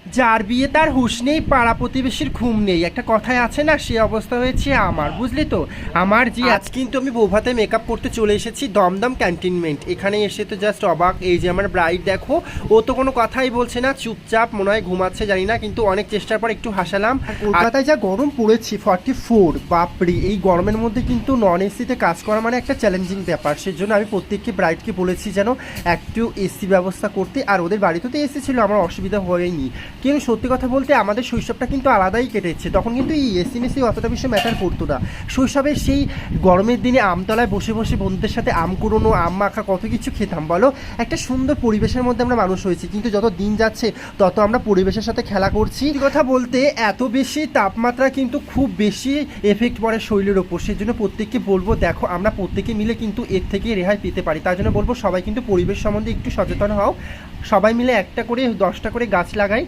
যার বিয়ে তার হুঁশ নেই, পাড়া প্রতিবেশীর ঘুম নেই, একটা কথায় আছে না, সে অবস্থা হয়েছে আমার, বুঝলি তো। আমার যে আজ কিন্তু আমি বৌভাতে মেকআপ করতে চলে এসেছি দমদম ক্যান্টনমেন্ট। এখানে এসে তো জাস্ট অবাক, এই যে আমার ব্রাইড দেখো, ও তো কোনো কথাই বলছে না, চুপচাপ মনে হয় ঘুমাচ্ছে জানি না, কিন্তু অনেক চেষ্টার পর একটু হাসালাম। কলকাতায় যা গরম পড়েছি 44, বাপরি, এই গরমের মধ্যে কিন্তু নন এসিতে কাজ করা মানে একটা চ্যালেঞ্জিং ব্যাপার। সেজন্য আমি প্রত্যেককে ব্রাইডকে বলেছি যেন একটু এসি ব্যবস্থা করতে, আর ওদের বাড়িতে তো এসি ছিল, আমার অসুবিধা হয়নি। কিন্তু সত্যি কথা বলতে আমাদের শৈশবটা কিন্তু আলাদাই কেটেছে, তখন কিন্তু এই এসি মেসি অতটা বেশি ম্যাটার করতো না। শৈশবের সেই গরমের দিনে আমতলায় বসে বসে বন্ধুদের সাথে আম কুড়োনো, আম মাখা, কত কিছু খেতাম বলো। একটা সুন্দর পরিবেশের মধ্যে আমরা মানুষ হয়েছি, কিন্তু যত দিন যাচ্ছে তত আমরা পরিবেশের সাথে খেলা করছি। কথা বলতে এত বেশি তাপমাত্রা কিন্তু খুব বেশি এফেক্ট পড়ে শরীরের ওপর। সেই জন্য প্রত্যেককে বলবো, দেখো আমরা প্রত্যেকে মিলে কিন্তু এর থেকে রেহাই পেতে পারি। তার জন্য বলবো সবাই কিন্তু পরিবেশ সম্বন্ধে একটু সচেতন হও, সবাই মিলে একটা করে 10টা করে গাছ লাগাই।